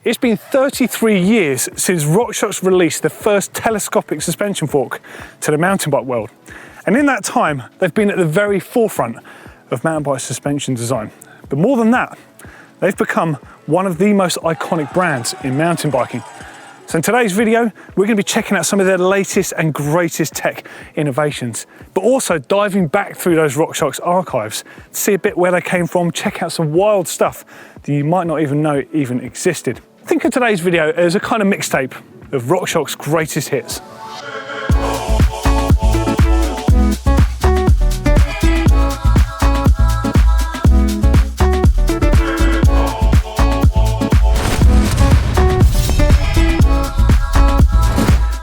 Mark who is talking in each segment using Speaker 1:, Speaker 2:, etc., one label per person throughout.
Speaker 1: It's been 33 years since RockShox released the first telescopic suspension fork to the mountain bike world. And in that time, they've been at the very forefront of mountain bike suspension design. But more than that, they've become one of the most iconic brands in mountain biking. So in today's video, we're going to be checking out some of their latest and greatest tech innovations, but also diving back through those RockShox archives to see a bit where they came from, check out some wild stuff that you might not even know even existed. Think of today's video as a kind of mixtape of RockShox's greatest hits.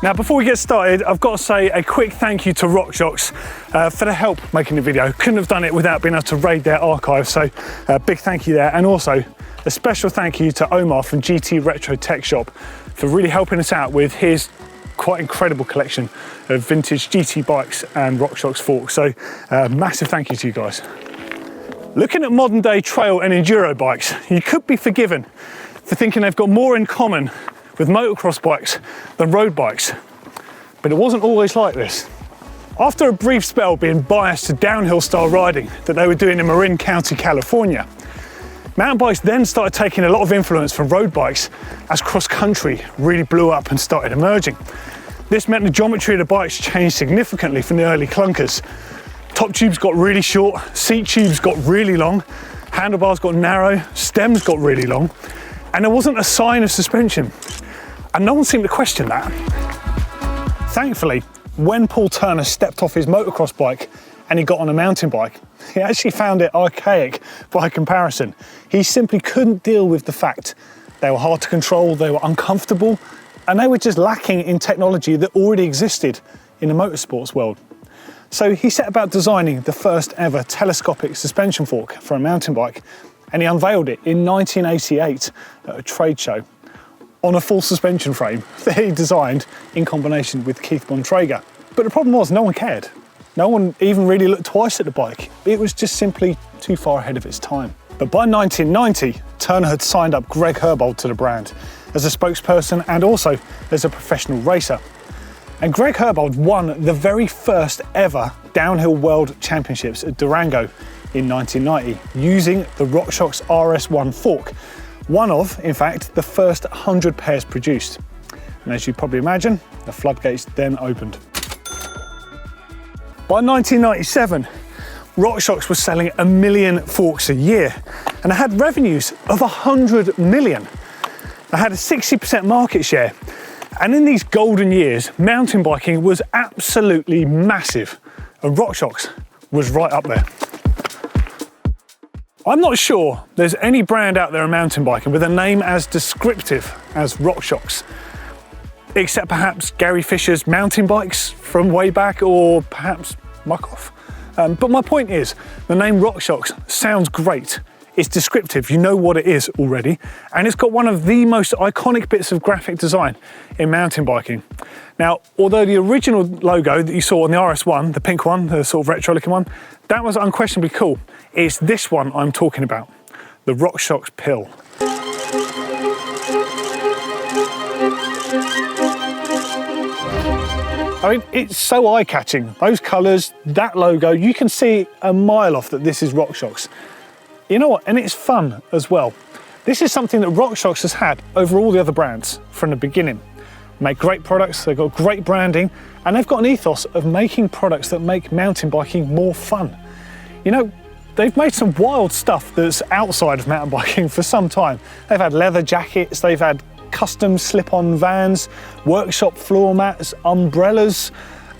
Speaker 1: Now, before we get started, I've got to say a quick thank you to RockShox for the help making the video. Couldn't have done it without being able to raid their archive, so big thank you there. And also, a special thank you to Omar from GT Retro Tech Shop for really helping us out with his quite incredible collection of vintage GT bikes and RockShox forks. So massive thank you to you guys. Looking at modern day trail and enduro bikes, you could be forgiven for thinking they've got more in common with motocross bikes than road bikes. But it wasn't always like this. After a brief spell being biased to downhill style riding that they were doing in Marin County, California, mountain bikes then started taking a lot of influence from road bikes as cross country really blew up and started emerging. This meant the geometry of the bikes changed significantly from the early clunkers. Top tubes got really short, seat tubes got really long, handlebars got narrow, stems got really long, and there wasn't a sign of suspension. And no one seemed to question that. Thankfully, when Paul Turner stepped off his motocross bike and he got on a mountain bike, he actually found it archaic by comparison. He simply couldn't deal with the fact they were hard to control, they were uncomfortable, and they were just lacking in technology that already existed in the motorsports world. So he set about designing the first ever telescopic suspension fork for a mountain bike, and he unveiled it in 1988 at a trade show on a full suspension frame that he designed in combination with Keith Bontrager. But the problem was no one cared. No one even really looked twice at the bike. It was just simply too far ahead of its time. But by 1990, Turner had signed up Greg Herbold to the brand as a spokesperson and also as a professional racer. And Greg Herbold won the very first ever Downhill World Championships at Durango in 1990 using the RockShox RS1 fork, one of, in fact, the first 100 pairs produced. And as you probably imagine, the floodgates then opened. By 1997, RockShox was selling 1 million forks a year and it had revenues of 100 million. They had a 60% market share. And in these golden years, mountain biking was absolutely massive, and RockShox was right up there. I'm not sure there's any brand out there in mountain biking with a name as descriptive as RockShox, except perhaps Gary Fisher's mountain bikes from way back, or perhaps Muck-Off. But my point is, the name RockShox sounds great. It's descriptive, you know what it is already, and it's got one of the most iconic bits of graphic design in mountain biking. Now, although the original logo that you saw on the RS1, the pink one, the sort of retro looking one, that was unquestionably cool. It's this one I'm talking about, the RockShox pill. I mean, it's so eye-catching. Those colours, that logo, you can see a mile off that this is RockShox. You know what, and it's fun as well. This is something that RockShox has had over all the other brands from the beginning. Make great products, they've got great branding, and they've got an ethos of making products that make mountain biking more fun. You know, they've made some wild stuff that's outside of mountain biking for some time. They've had leather jackets, they've had custom slip-on vans, workshop floor mats, umbrellas,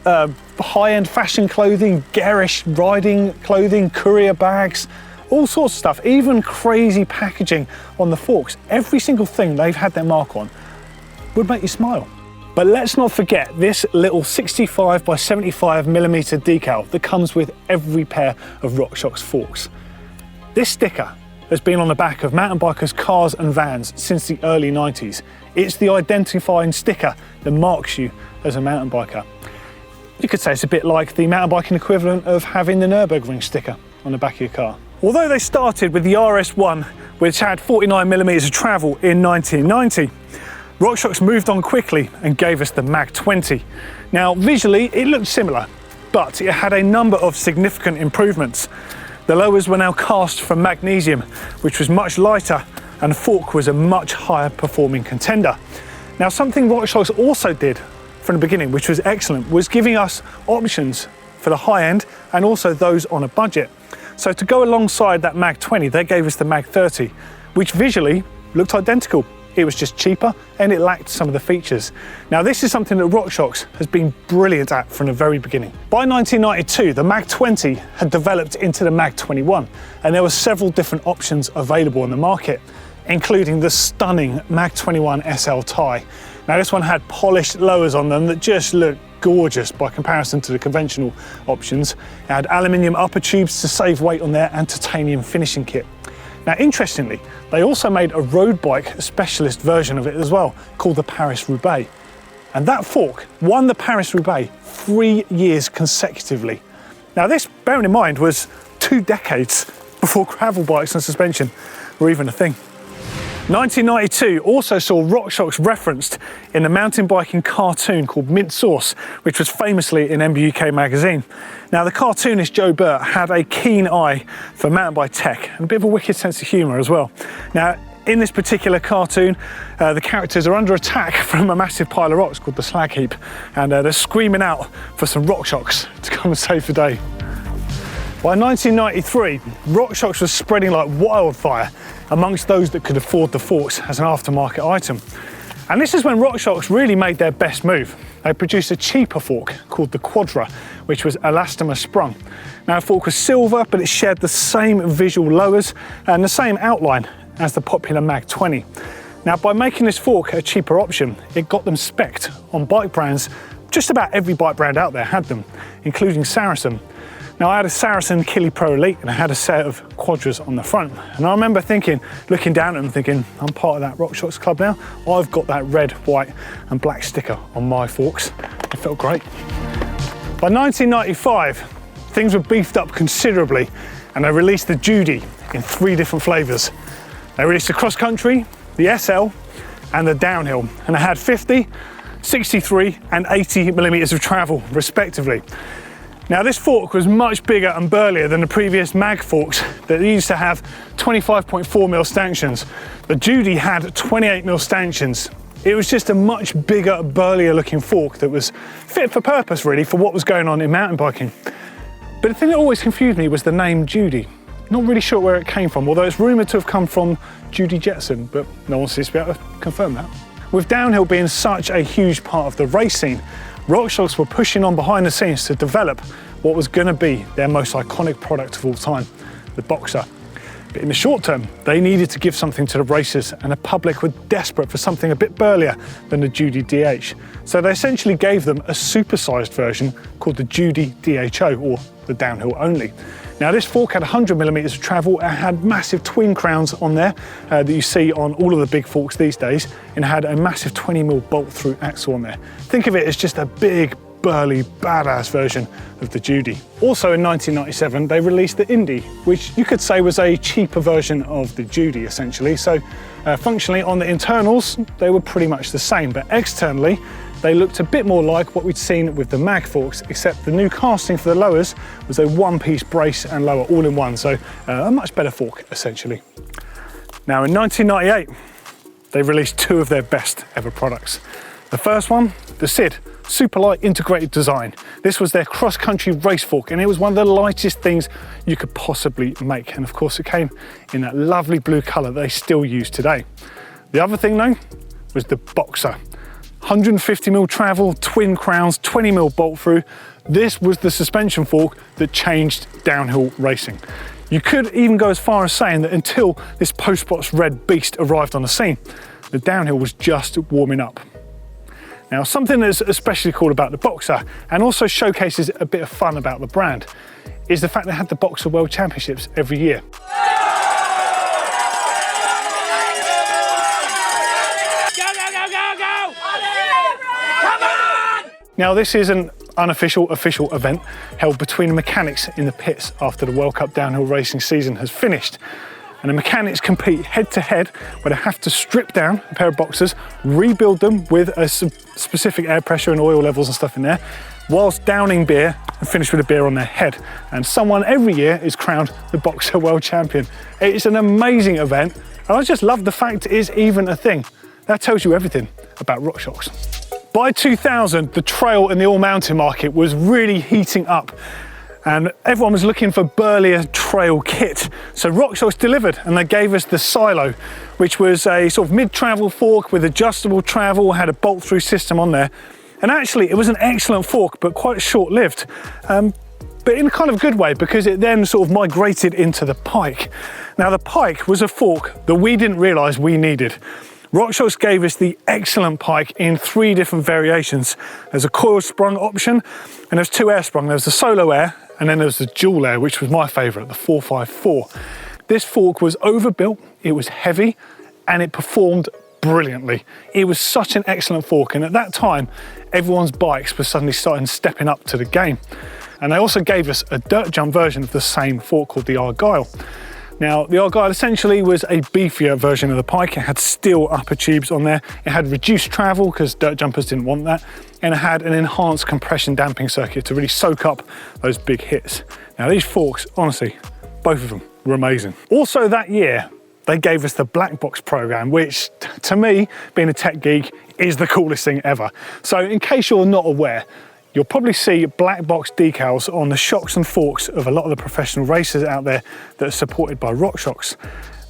Speaker 1: high-end fashion clothing, garish riding clothing, courier bags, all sorts of stuff, even crazy packaging on the forks. Every single thing they've had their mark on would make you smile. But let's not forget this little 65 by 75 millimeter decal that comes with every pair of RockShox forks. This sticker has been on the back of mountain bikers' cars and vans since the early 90s. It's the identifying sticker that marks you as a mountain biker. You could say it's a bit like the mountain biking equivalent of having the Nürburgring sticker on the back of your car. Although they started with the RS1 which had 49mm of travel in 1990. RockShox moved on quickly and gave us the Mag 20. Now visually it looked similar, but it had a number of significant improvements. The lowers were now cast from magnesium, which was much lighter, and the fork was a much higher performing contender. Now something RockShox also did from the beginning, which was excellent, was giving us options for the high end and also those on a budget. So to go alongside that Mag 20, they gave us the Mag 30, which visually looked identical. It was just cheaper and it lacked some of the features. Now this is something that RockShox has been brilliant at from the very beginning. By 1992, the Mag 20 had developed into the Mag 21, and there were several different options available on the market, including the stunning Mag 21 SL tie. Now this one had polished lowers on them that just looked gorgeous by comparison to the conventional options. It had aluminium upper tubes to save weight on there and titanium finishing kit. Now interestingly, they also made a road bike specialist version of it as well, called the Paris-Roubaix. And that fork won the Paris-Roubaix 3 years consecutively. Now this, bearing in mind, was 2 decades before gravel bikes and suspension were even a thing. 1992 also saw RockShox referenced in a mountain biking cartoon called Mint Sauce, which was famously in MBUK magazine. Now the cartoonist Joe Burt had a keen eye for mountain bike tech and a bit of a wicked sense of humour as well. Now in this particular cartoon, the characters are under attack from a massive pile of rocks called the Slag Heap, and they're screaming out for some RockShox to come and save the day. By 1993, RockShox was spreading like wildfire amongst those that could afford the forks as an aftermarket item. And this is when RockShox really made their best move. They produced a cheaper fork called the Quadra, which was elastomer sprung. Now the fork was silver, but it shared the same visual lowers and the same outline as the popular Mag 20. Now by making this fork a cheaper option, it got them spec'd on bike brands. Just about every bike brand out there had them, including Saracen. Now I had a Saracen Kili Pro Elite and I had a set of Quadras on the front. And I remember thinking, looking down at them thinking, I'm part of that RockShox club now. I've got that red, white and black sticker on my forks. It felt great. By 1995, things were beefed up considerably and they released the Judy in 3 different flavours. They released the cross country, the SL and the downhill, and they had 50, 63 and 80mm of travel respectively. Now this fork was much bigger and burlier than the previous Mag forks that used to have 25.4mm stanchions. The Judy had 28mm stanchions. It was just a much bigger, burlier looking fork that was fit for purpose really for what was going on in mountain biking. But the thing that always confused me was the name Judy. Not really sure where it came from, although it's rumoured to have come from Judy Jetson, but no one seems to be able to confirm that. With downhill being such a huge part of the race scene, RockShox were pushing on behind the scenes to develop what was going to be their most iconic product of all time, the Boxer. But in the short term, they needed to give something to the racers, and the public were desperate for something a bit burlier than the Judy DH. So they essentially gave them a supersized version called the Judy DHO, or the downhill only. Now this fork had 100mm of travel and had massive twin crowns on there that you see on all of the big forks these days, and had a massive 20mm bolt through axle on there. Think of it as just a big, burly, badass version of the Judy. Also in 1997, they released the Indy, which you could say was a cheaper version of the Judy essentially. So functionally on the internals, they were pretty much the same, but externally, they looked a bit more like what we'd seen with the Mag forks, except the new casting for the lowers was a one-piece brace and lower all in one, so a much better fork, essentially. Now in 1998, they released 2 of their best ever products. The first one, the SID, Super Light Integrated Design. This was their cross-country race fork, and it was one of the lightest things you could possibly make. And of course, it came in that lovely blue colour that they still use today. The other thing though, was the Boxer. 150mm travel, twin crowns, 20mm bolt through. This was the suspension fork that changed downhill racing. You could even go as far as saying that until this post-box red beast arrived on the scene, the downhill was just warming up. Now, something that's especially cool about the Boxer, and also showcases a bit of fun about the brand, is the fact they had the Boxer World Championships every year. Now this is an unofficial official event held between the mechanics in the pits after the World Cup downhill racing season has finished. and the mechanics compete head to head, where they have to strip down a pair of boxers, rebuild them with a specific air pressure and oil levels and stuff in there, whilst downing beer and finish with a beer on their head. And someone every year is crowned the Boxer World Champion. It's an amazing event, and I just love the fact it is even a thing. That tells you everything about RockShox. By 2000, the trail and the all-mountain market was really heating up, and everyone was looking for burlier trail kit. So RockShox delivered, and they gave us the Silo, which was a sort of mid-travel fork with adjustable travel, had a bolt-through system on there. And actually, it was an excellent fork, but quite short-lived. But in a kind of good way, because it then sort of migrated into the Pike. Now, the Pike was a fork that we didn't realise we needed. RockShox gave us the excellent Pike in 3 different variations. There's a coil sprung option, and there's 2 air sprung. There's the solo air, and then there's the dual air, which was my favourite, the 454. This fork was overbuilt, it was heavy, and it performed brilliantly. It was such an excellent fork, and at that time, everyone's bikes were suddenly stepping up to the game. And they also gave us a dirt jump version of the same fork called the Argyle. Now, the Argyle essentially was a beefier version of the Pike. It had steel upper tubes on there. It had reduced travel because dirt jumpers didn't want that. And it had an enhanced compression damping circuit to really soak up those big hits. Now, these forks, honestly, both of them were amazing. Also that year, they gave us the Black Box program, which to me, being a tech geek, is the coolest thing ever. So in case you're not aware, you'll probably see black box decals on the shocks and forks of a lot of the professional racers out there that are supported by RockShox.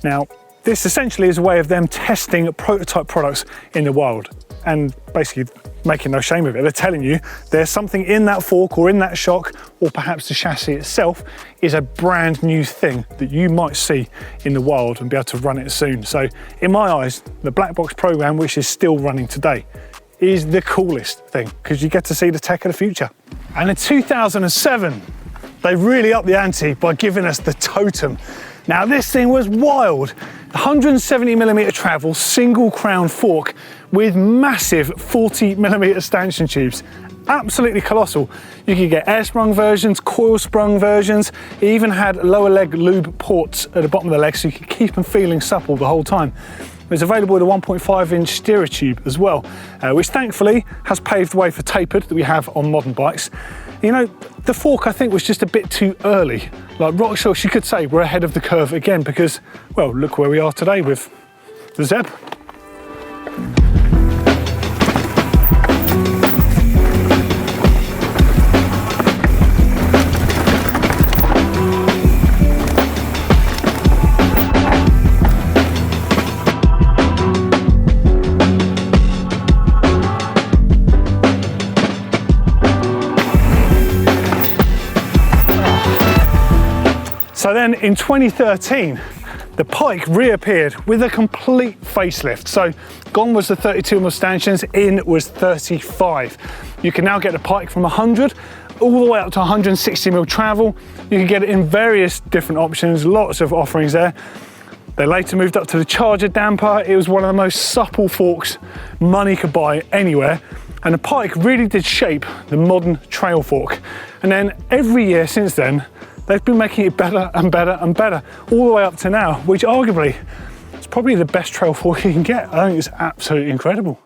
Speaker 1: Now, this essentially is a way of them testing prototype products in the wild and basically making no shame of it. They're telling you there's something in that fork or in that shock, or perhaps the chassis itself is a brand new thing that you might see in the wild and be able to run it soon. So in my eyes, the Black Box program, which is still running today, is the coolest thing because you get to see the tech of the future. And in 2007, they really upped the ante by giving us the Totem. Now this thing was wild. 170mm travel, single crown fork with massive 40mm stanchion tubes. Absolutely colossal. You could get air sprung versions, coil sprung versions. It even had lower leg lube ports at the bottom of the leg so you could keep them feeling supple the whole time. It was available with a 1.5-inch steerer tube as well, which thankfully has paved the way for tapered that we have on modern bikes. You know, the fork I think was just a bit too early. Like RockShox, you could say we're ahead of the curve again because, well, look where we are today with the Zeb. So then in 2013, the Pike reappeared with a complete facelift. So gone was the 32mm stanchions, in was 35. You can now get the Pike from 100 all the way up to 160mm travel. You can get it in various different options, lots of offerings there. They later moved up to the Charger damper. It was one of the most supple forks money could buy anywhere. And the Pike really did shape the modern trail fork. And then every year since then, they've been making it better and better and better, all the way up to now, which arguably is probably the best trail fork you can get. I think it's absolutely incredible.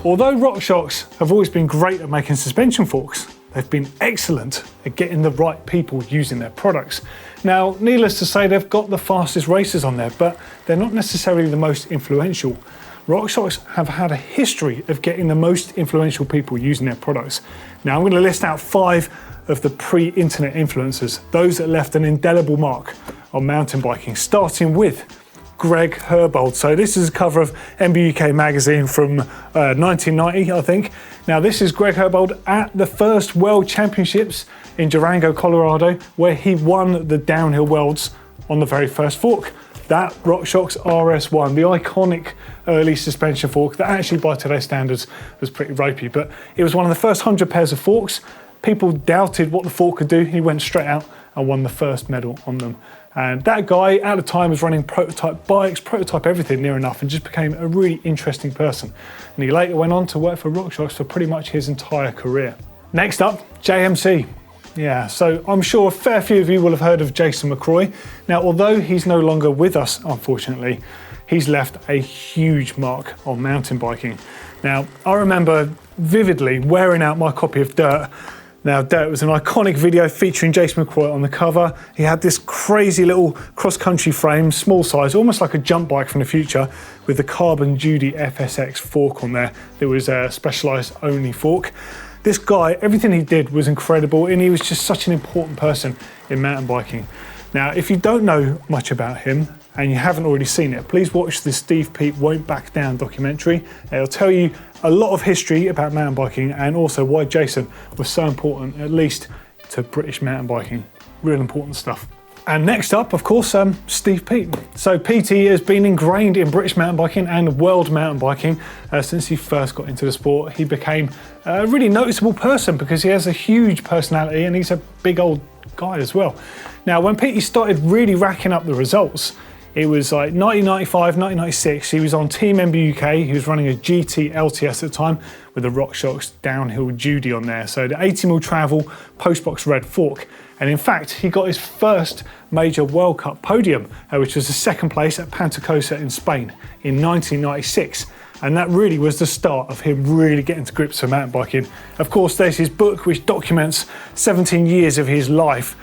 Speaker 1: Although RockShox have always been great at making suspension forks, they've been excellent at getting the right people using their products. Now, needless to say, they've got the fastest racers on there, but they're not necessarily the most influential. RockShox have had a history of getting the most influential people using their products. Now I'm going to list out 5 of the pre-internet influencers, those that left an indelible mark on mountain biking, starting with Greg Herbold. So this is a cover of MBUK magazine from 1990, I think. Now this is Greg Herbold at the first World Championships in Durango, Colorado, where he won the downhill worlds on the very first fork. That RockShox RS1, the iconic early suspension fork that actually by today's standards was pretty ropey, but it was one of the first 100 pairs of forks. People doubted what the fork could do. He went straight out and won the first medal on them. And that guy at the time was running prototype bikes, prototype everything near enough, and just became a really interesting person. And he later went on to work for RockShox for pretty much his entire career. Next up, JMC. Yeah, so I'm sure a fair few of you will have heard of Jason McCroy. Now, although he's no longer with us, unfortunately, he's left a huge mark on mountain biking. Now, I remember vividly wearing out my copy of Dirt. Now, Dirt was an iconic video featuring Jason McCroy on the cover. He had this crazy little cross-country frame, small size, almost like a jump bike from the future, with the carbon Judy FSX fork on there. There was a specialised only fork. This guy, everything he did was incredible, and he was just such an important person in mountain biking. Now, if you don't know much about him and you haven't already seen it, please watch the Steve Pete Won't Back Down documentary. It'll tell you a lot of history about mountain biking and also why Jason was so important, at least to British mountain biking. Real important stuff. And next up, of course, Steve Pete. So PT has been ingrained in British mountain biking and world mountain biking since he first got into the sport. He became a really noticeable person because he has a huge personality and he's a big old guy as well. Now, when PT started really racking up the results, it was like 1995, 1996, he was on Team MTB. He was running a GT LTS at the time with the RockShox downhill Judy on there. So the 80mm travel post-box red fork. And in fact, he got his first major World Cup podium, which was the second place at Pantacosa in Spain in 1996. And that really was the start of him really getting to grips with mountain biking. Of course, there's his book, which documents 17 years of his life,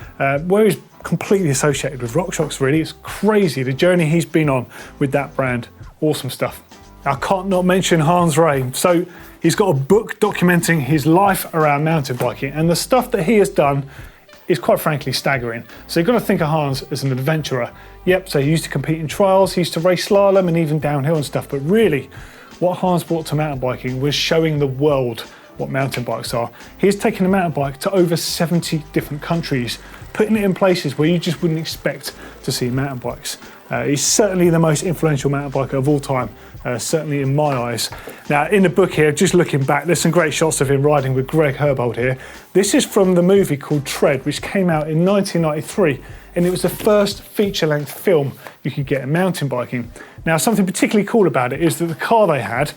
Speaker 1: where he's completely associated with RockShox, really. It's crazy, the journey he's been on with that brand. Awesome stuff. I can't not mention Hans Ray. So he's got a book documenting his life around mountain biking, and the stuff that he has done is quite frankly staggering. So you've got to think of Hans as an adventurer. Yep, so he used to compete in trials, he used to race slalom and even downhill and stuff, but really, what Hans brought to mountain biking was showing the world what mountain bikes are. He's taken a mountain bike to over 70 different countries, putting it in places where you just wouldn't expect to see mountain bikes. He's certainly the most influential mountain biker of all time, certainly in my eyes. Now, in the book here, just looking back, there's some great shots of him riding with Greg Herbold here. This is from the movie called Tread, which came out in 1993, and it was the first feature-length film you could get in mountain biking. Now, something particularly cool about it is that the car they had,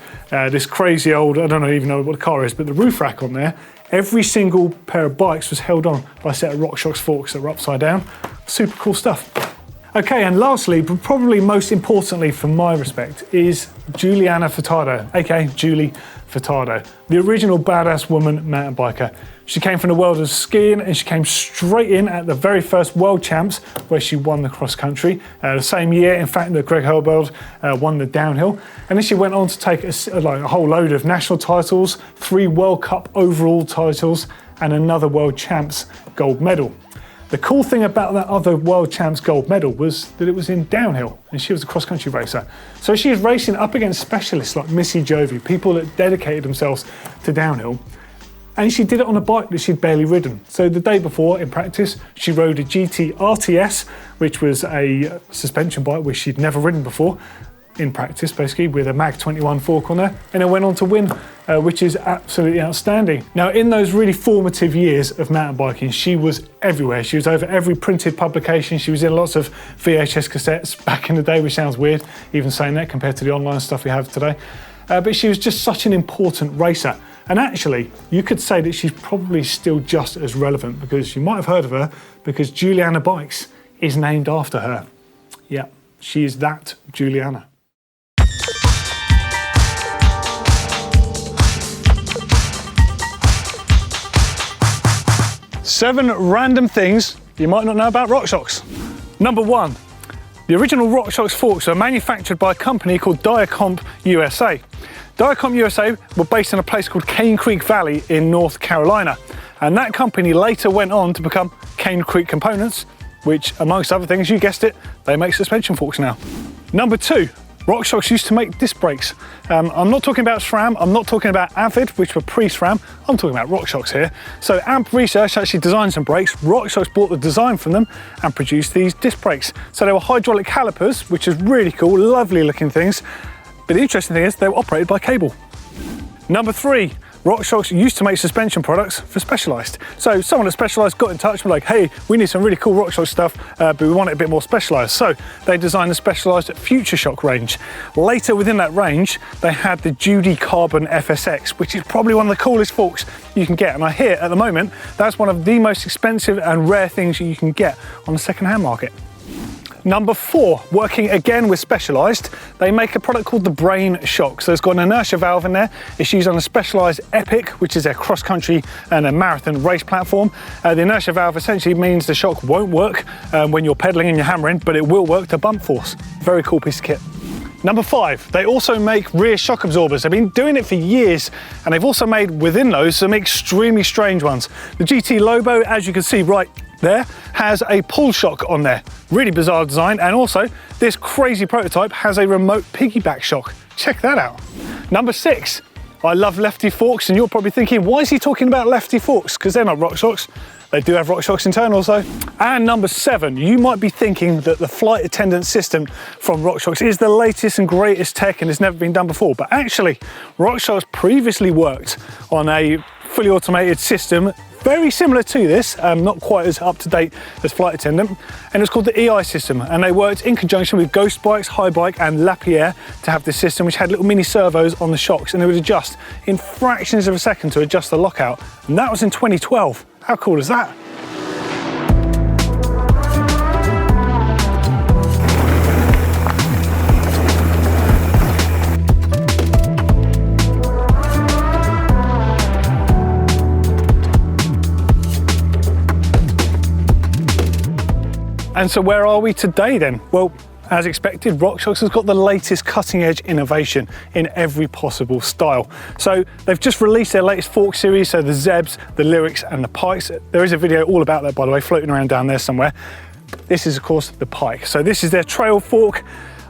Speaker 1: this crazy old, I don't even know what the car is, but the roof rack on there, every single pair of bikes was held on by a set of RockShox forks that were upside down. Super cool stuff. Okay, and lastly, but probably most importantly from my respect, is Juliana Furtado, aka Julie Furtado, the original badass woman mountain biker. She came from the world of skiing and she came straight in at the very first World Champs where she won the cross country. The same year, in fact, that Greg Herbold won the downhill. And then she went on to take a whole load of national titles, 3 World Cup overall titles, and another World Champs gold medal. The cool thing about that other World Champs gold medal was that it was in downhill and she was a cross-country racer. So she was racing up against specialists like Missy Jovi, people that dedicated themselves to downhill. And she did it on a bike that she'd barely ridden. So the day before, in practice, she rode a GT RTS, which was a suspension bike which she'd never ridden before, in practice, basically, with a Mag 21 fork on there, and it went on to win, which is absolutely outstanding. Now, in those really formative years of mountain biking, she was everywhere. She was over every printed publication. She was in lots of VHS cassettes back in the day, which sounds weird, even saying that compared to the online stuff we have today. But she was just such an important racer. And actually, you could say that she's probably still just as relevant, because you might have heard of her, because Juliana Bikes is named after her. Yeah, she is that Juliana. Seven random things you might not know about RockShox. Number 1, the original RockShox forks were manufactured by a company called Diacomp USA. Diacomp USA were based in a place called Cane Creek Valley in North Carolina. And that company later went on to become Cane Creek Components, which, amongst other things, you guessed it, they make suspension forks now. Number 2, RockShox used to make disc brakes. I'm not talking about SRAM, I'm not talking about Avid, which were pre-SRAM, I'm talking about RockShox here. So AMP Research actually designed some brakes, RockShox bought the design from them and produced these disc brakes. So they were hydraulic calipers, which is really cool, lovely looking things. But the interesting thing is they were operated by cable. Number 3, RockShox used to make suspension products for Specialized. So someone at Specialized got in touch and were like, hey, we need some really cool RockShox stuff, but we want it a bit more specialized. So they designed the Specialized Future Shock range. Later within that range, they had the Judy Carbon FSX, which is probably one of the coolest forks you can get. And I hear at the moment, that's one of the most expensive and rare things you can get on the secondhand market. Number 4, working again with Specialized, they make a product called the Brain Shox. So it's got an inertia valve in there. It's used on a Specialized Epic, which is a cross-country and a marathon race platform. The inertia valve essentially means the shock won't work when you're pedaling and you're hammering, but it will work to bump force. Very cool piece of kit. Number 5, they also make rear shock absorbers. They've been doing it for years, and they've also made within those some extremely strange ones. The GT Lobo, as you can see right there, has a pull shock on there. Really bizarre design, and also this crazy prototype has a remote piggyback shock. Check that out. Number 6, I love lefty forks, and you're probably thinking, why is he talking about lefty forks? Because they're not RockShox. They do have RockShox internals though. And number 7, you might be thinking that the flight attendant system from RockShox is the latest and greatest tech and has never been done before, but actually RockShox previously worked on a fully automated system very similar to this, not quite as up to date as flight attendant, and it's called the EI system, and they worked in conjunction with Ghost Bikes, High Bike and Lapierre to have this system, which had little mini servos on the shocks, and they would adjust in fractions of a second to adjust the lockout, and that was in 2012. How cool is that? And so where are we today then? Well, as expected, RockShox has got the latest cutting edge innovation in every possible style. So they've just released their latest fork series, so the Zebs, the Lyrics and the Pikes. There is a video all about that, by the way, floating around down there somewhere. This is of course the Pike. So this is their trail fork.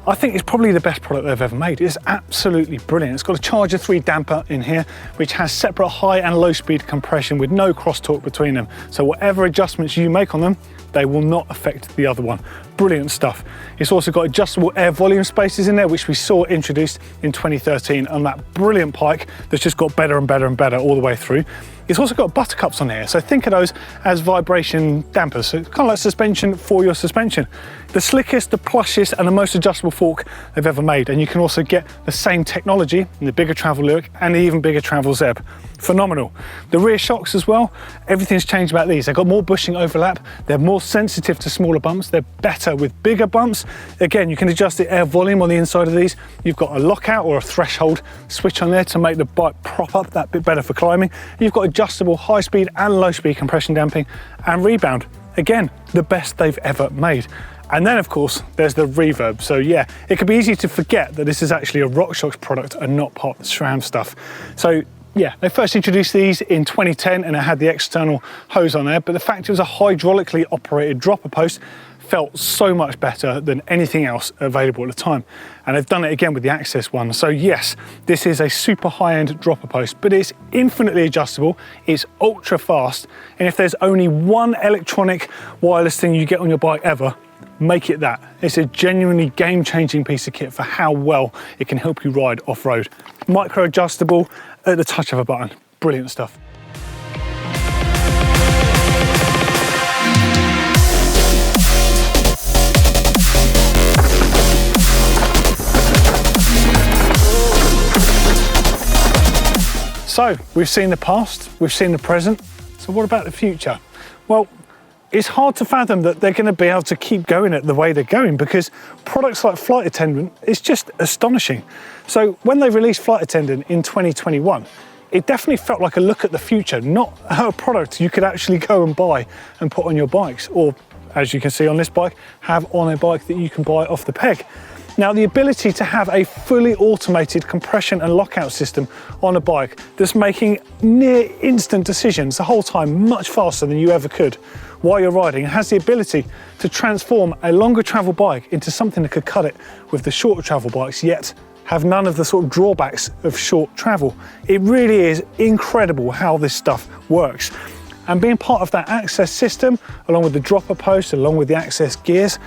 Speaker 1: I think it's probably the best product they've ever made. It's absolutely brilliant. It's got a Charger 3 damper in here, which has separate high and low speed compression with no crosstalk between them. So whatever adjustments you make on them, they will not affect the other one. Brilliant stuff. It's also got adjustable air volume spaces in there, which we saw introduced in 2013 on that brilliant Pike that's just got better and better and better all the way through. It's also got buttercups on here, so think of those as vibration dampers, so it's kind of like suspension for your suspension. The slickest, the plushest and the most adjustable fork they've ever made, and you can also get the same technology in the bigger travel Lyric and the even bigger travel Zeb. Phenomenal. The rear shocks as well, everything's changed about these. They've got more bushing overlap, they're more sensitive to smaller bumps, they're better with bigger bumps. Again, you can adjust the air volume on the inside of these. You've got a lockout or a threshold switch on there to make the bike prop up that bit better for climbing. You've got adjustable high speed and low speed compression damping and rebound. Again, the best they've ever made. And then of course, there's the reverb. So yeah, it could be easy to forget that this is actually a RockShox product and not part of the SRAM stuff. So yeah, they first introduced these in 2010 and it had the external hose on there, but the fact it was a hydraulically operated dropper post felt so much better than anything else available at the time. And they've done it again with the Access one. So yes, this is a super high-end dropper post, but it's infinitely adjustable, it's ultra fast, and if there's only one electronic wireless thing you get on your bike ever, make it that. It's a genuinely game-changing piece of kit for how well it can help you ride off-road. Micro adjustable at the touch of a button. Brilliant stuff. So we've seen the past, we've seen the present, so what about the future? Well, it's hard to fathom that they're going to be able to keep going at the way they're going, because products like Flight Attendant is just astonishing. So when they released Flight Attendant in 2021, it definitely felt like a look at the future, not a product you could actually go and buy and put on your bikes, or as you can see on this bike, have on a bike that you can buy off the peg. Now, the ability to have a fully automated compression and lockout system on a bike that's making near instant decisions the whole time, much faster than you ever could while you're riding, has the ability to transform a longer travel bike into something that could cut it with the shorter travel bikes, yet have none of the sort of drawbacks of short travel. It really is incredible how this stuff works. And being part of that Access system, along with the dropper post, along with the Access gears,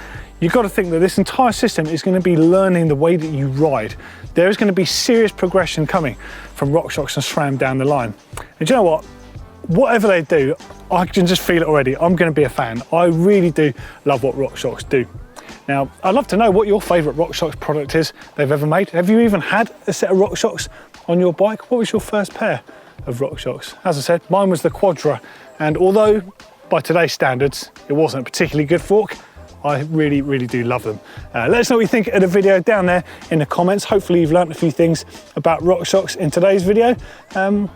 Speaker 1: you've got to think that this entire system is going to be learning the way that you ride. There is going to be serious progression coming from RockShox and SRAM down the line. And do you know what? Whatever they do, I can just feel it already. I'm going to be a fan. I really do love what RockShox do. Now, I'd love to know what your favourite RockShox product is they've ever made. Have you even had a set of RockShox on your bike? What was your first pair of RockShox? As I said, mine was the Quadra, and although by today's standards it wasn't a particularly good fork, I really, really do love them. Let us know what you think of the video down there in the comments. Hopefully you've learned a few things about RockShox in today's video. I'm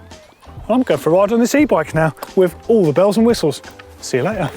Speaker 1: going for a ride on this e-bike now with all the bells and whistles. See you later.